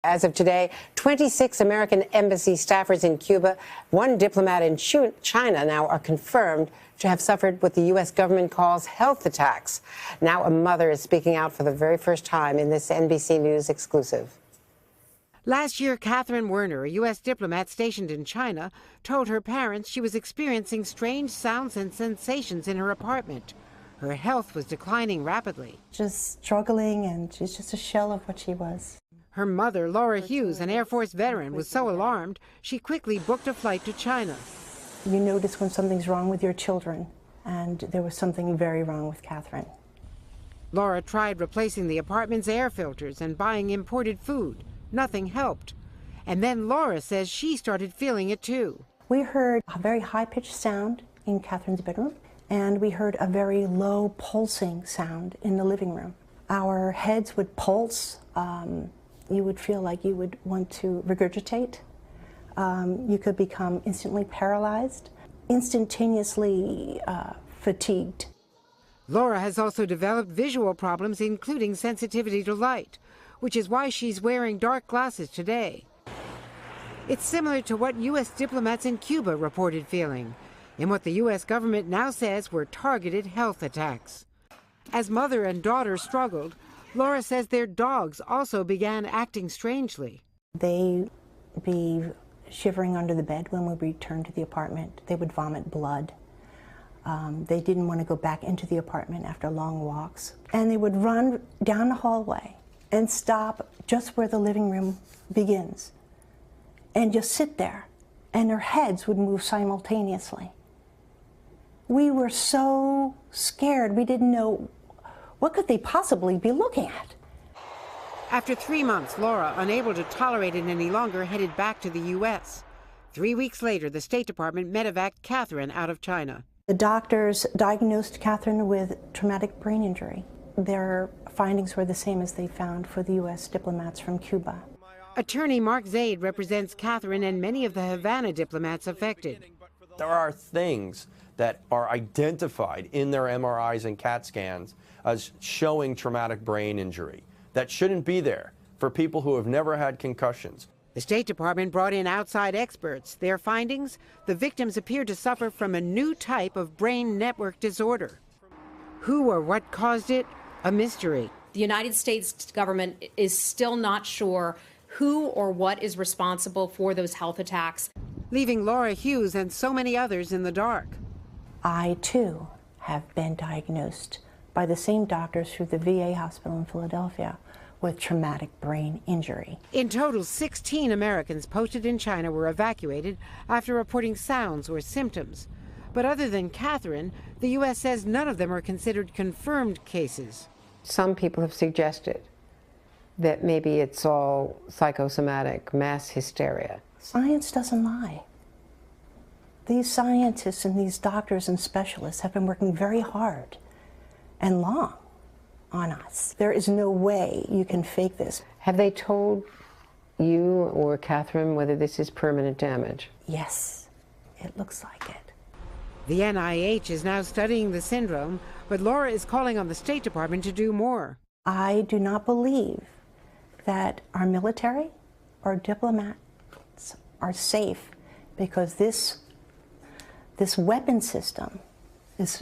As of today, 26 American embassy staffers in Cuba, one diplomat in China now are confirmed to have suffered what the U.S. government calls health attacks. Now a mother is speaking out for the very first time in this NBC News exclusive. Last year, Catherine Werner, a U.S. diplomat stationed in China, told her parents she was experiencing strange sounds and sensations in her apartment. Her health was declining rapidly. Just struggling, and she's just a shell of what she was. Her mother, Laura Hughes, an Air Force veteran, was so alarmed, she quickly booked a flight to China. You notice when something's wrong with your children, and there was something very wrong with Catherine. Laura tried replacing the apartment's air filters and buying imported food. Nothing helped. And then Laura says she started feeling it too. We heard a very high-pitched sound in Catherine's bedroom, and we heard a very low pulsing sound in the living room. Our heads would pulse. You would feel like you would want to regurgitate. You could become instantly paralyzed, instantaneously fatigued. Laura has also developed visual problems, including sensitivity to light, which is why she's wearing dark glasses today. It's similar to what U.S. diplomats in Cuba reported feeling, in what the U.S. government now says were targeted health attacks. As mother and daughter struggled, Laura says their dogs also began acting strangely. They'd be shivering under the bed when we returned to the apartment. They would vomit blood. They didn't want to go back into the apartment after long walks. And they would run down the hallway and stop just where the living room begins and just sit there, and their heads would move simultaneously. We were so scared, we didn't know what could they possibly be looking at. After 3 months, Laura, unable to tolerate it any longer, headed back to the U.S. 3 weeks later, the State Department medevaced Catherine out of China. The doctors diagnosed Catherine with traumatic brain injury. Their findings were the same as they found for the U.S. diplomats from Cuba. Attorney Mark Zaid represents Catherine and many of the Havana diplomats affected. There are things that are identified in their MRIs and CAT scans as showing traumatic brain injury that shouldn't be there for people who have never had concussions. The State Department brought in outside experts. Their findings? The victims appear to suffer from a new type of brain network disorder. Who or what caused it? A mystery. The United States government is still not sure who or what is responsible for those health attacks, leaving Laura Hughes and so many others in the dark. I, too, have been diagnosed by the same doctors through the VA hospital in Philadelphia with traumatic brain injury. In total, 16 Americans posted in China were evacuated after reporting sounds or symptoms. But other than Catherine, the U.S. says none of them are considered confirmed cases. Some people have suggested that maybe it's all psychosomatic mass hysteria. Science doesn't lie. These scientists and these doctors and specialists have been working very hard and long on us. There is no way you can fake this. Have they told you or Catherine whether this is permanent damage? Yes, it looks like it. The NIH is now studying the syndrome, but Laura is calling on the State Department to do more. I do not believe that our military or diplomats are safe because this weapon system is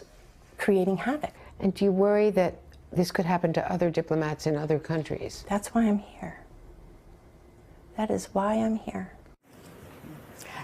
creating havoc. And do you worry that this could happen to other diplomats in other countries? That's why I'm here. That is why I'm here.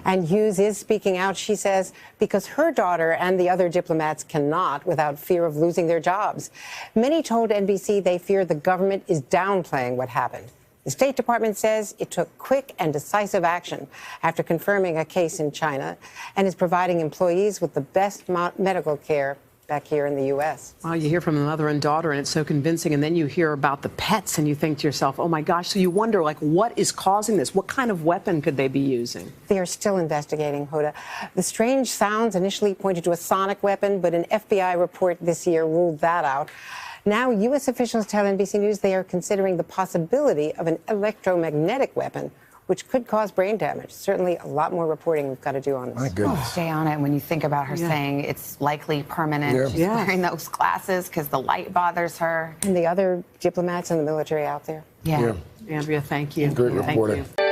And Hughes is speaking out, she says, because her daughter and the other diplomats cannot without fear of losing their jobs. Many told NBC they fear the government is downplaying what happened. The State Department says it took quick and decisive action after confirming a case in China and is providing employees with the best medical care back here in the U.S. Well, you hear from the mother and daughter, and it's so convincing, and then you hear about the pets, and you think to yourself, oh, my gosh, so you wonder, like, what is causing this? What kind of weapon could they be using? They are still investigating, Hoda. The strange sounds initially pointed to a sonic weapon, but an FBI report this year ruled that out. Now, U.S. officials tell NBC News they are considering the possibility of an electromagnetic weapon, which could cause brain damage. Certainly a lot more reporting we've got to do on this. My goodness. Stay on it when you think about her saying it's likely permanent. She's wearing those glasses because the light bothers her. And the other diplomats in the military out there. Yeah. Andrea, thank you. Great Thank reporting. you.